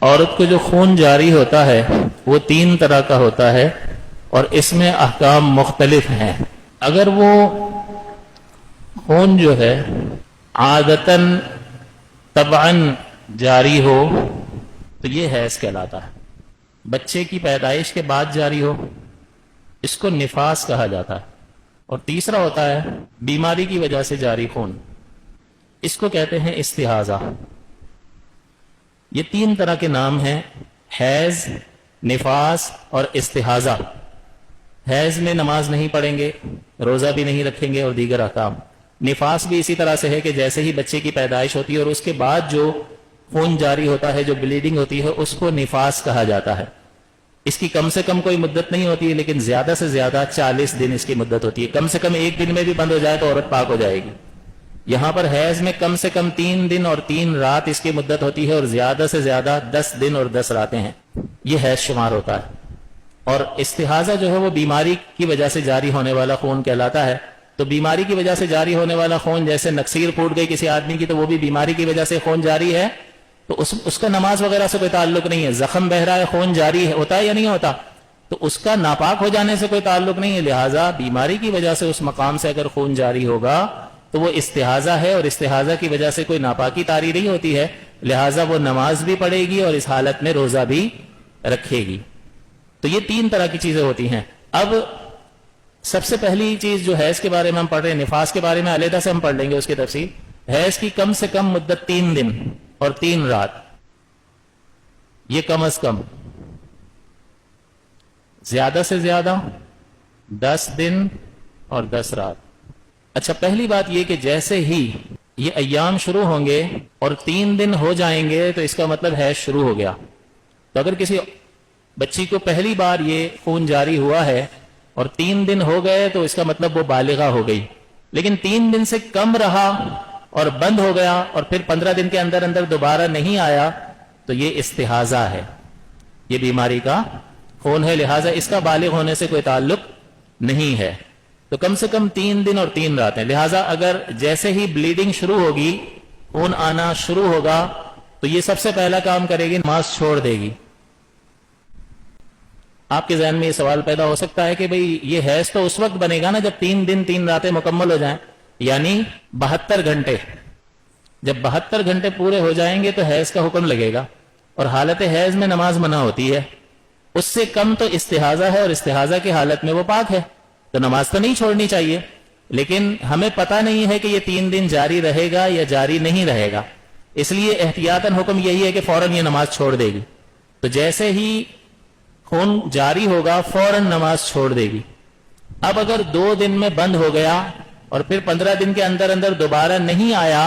عورت کو جو خون جاری ہوتا ہے وہ 3 طرح کا ہوتا ہے اور اس میں احکام مختلف ہیں. اگر وہ خون جو ہے عادتاً طبعاً جاری ہو تو یہ حیض کہلاتا ہے. بچے کی پیدائش کے بعد جاری ہو اس کو نفاس کہا جاتا ہے. اور تیسرا ہوتا ہے بیماری کی وجہ سے جاری خون، اس کو کہتے ہیں استحاضہ. یہ 3 طرح کے نام ہیں: حیض، نفاس اور استحاضہ. حیض میں نماز نہیں پڑھیں گے، روزہ بھی نہیں رکھیں گے اور دیگر احکام. نفاس بھی اسی طرح سے ہے کہ جیسے ہی بچے کی پیدائش ہوتی ہے اور اس کے بعد جو خون جاری ہوتا ہے، جو بلیڈنگ ہوتی ہے، اس کو نفاس کہا جاتا ہے. اس کی کم سے کم کوئی مدت نہیں ہوتی ہے، لیکن زیادہ سے زیادہ 40 دن اس کی مدت ہوتی ہے. کم سے کم 1 دن میں بھی بند ہو جائے تو عورت پاک ہو جائے گی. یہاں پر حیض میں کم سے کم 3 دن اور 3 رات اس کی مدت ہوتی ہے اور زیادہ سے زیادہ 10 دن اور 10 راتیں ہیں. یہ حیض شمار ہوتا ہے. اور استحاضہ جو ہے وہ بیماری کی وجہ سے جاری ہونے والا خون کہلاتا ہے. تو بیماری کی وجہ سے جاری ہونے والا خون، جیسے نکسیر پھوٹ گئی کسی آدمی کی تو وہ بھی بیماری کی وجہ سے خون جاری ہے، تو اس کا نماز وغیرہ سے کوئی تعلق نہیں ہے. زخم بہ رہا ہے، خون جاری ہوتا ہے یا نہیں ہوتا، تو اس کا ناپاک ہو جانے سے کوئی تعلق نہیں ہے. لہٰذا بیماری کی وجہ سے اس مقام سے اگر خون جاری ہوگا تو وہ استحاضہ ہے، اور استحاضہ کی وجہ سے کوئی ناپاکی طاری نہیں ہوتی ہے. لہٰذا وہ نماز بھی پڑھے گی اور اس حالت میں روزہ بھی رکھے گی. تو یہ 3 طرح کی چیزیں ہوتی ہیں. اب سب سے پہلی چیز جو حیض کے بارے میں ہم پڑھ رہے ہیں، نفاس کے بارے میں علیحدہ سے ہم پڑھ لیں گے اس کی تفصیل. حیض کی کم سے کم مدت 3 دن اور 3 رات، یہ کم از کم. زیادہ سے زیادہ 10 دن اور 10 رات. اچھا، پہلی بات یہ کہ جیسے ہی یہ ایام شروع ہوں گے اور 3 دن ہو جائیں گے تو اس کا مطلب حیض شروع ہو گیا. تو اگر کسی بچی کو پہلی بار یہ خون جاری ہوا ہے اور 3 دن ہو گئے تو اس کا مطلب وہ بالغہ ہو گئی. لیکن 3 دن سے کم رہا اور بند ہو گیا اور پھر 15 دن کے اندر اندر دوبارہ نہیں آیا تو یہ استحاضہ ہے، یہ بیماری کا خون ہے. لہٰذا اس کا بالغ ہونے سے کوئی تعلق نہیں ہے. تو کم سے کم 3 دن اور 3 راتیں. لہٰذا اگر جیسے ہی بلیڈنگ شروع ہوگی، خون آنا شروع ہوگا، تو یہ سب سے پہلا کام کرے گی، نماز چھوڑ دے گی. آپ کے ذہن میں یہ سوال پیدا ہو سکتا ہے کہ بھئی یہ حیض تو اس وقت بنے گا نا جب 3 دن 3 راتیں مکمل ہو جائیں، یعنی 72 گھنٹے. جب 72 گھنٹے پورے ہو جائیں گے تو حیض کا حکم لگے گا، اور حالت حیض میں نماز منع ہوتی ہے. اس سے کم تو استحاضہ ہے، اور استحاضہ کی حالت میں وہ پاک ہے، تو نماز تو نہیں چھوڑنی چاہیے. لیکن ہمیں پتہ نہیں ہے کہ یہ 3 دن جاری رہے گا یا جاری نہیں رہے گا، اس لیے احتیاطاً حکم یہی ہے کہ فوراً یہ نماز چھوڑ دے گی. تو جیسے ہی خون جاری ہوگا فوراً نماز چھوڑ دے گی. اب اگر 2 دن میں بند ہو گیا اور پھر 15 دن کے اندر اندر دوبارہ نہیں آیا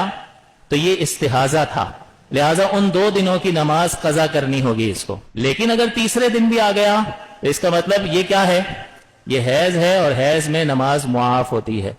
تو یہ استحاضہ تھا. لہٰذا ان 2 دنوں کی نماز قضا کرنی ہوگی اس کو. لیکن اگر تیسرے دن بھی آ گیا تو اس کا مطلب یہ کیا ہے؟ یہ حیض ہے، اور حیض میں نماز معاف ہوتی ہے.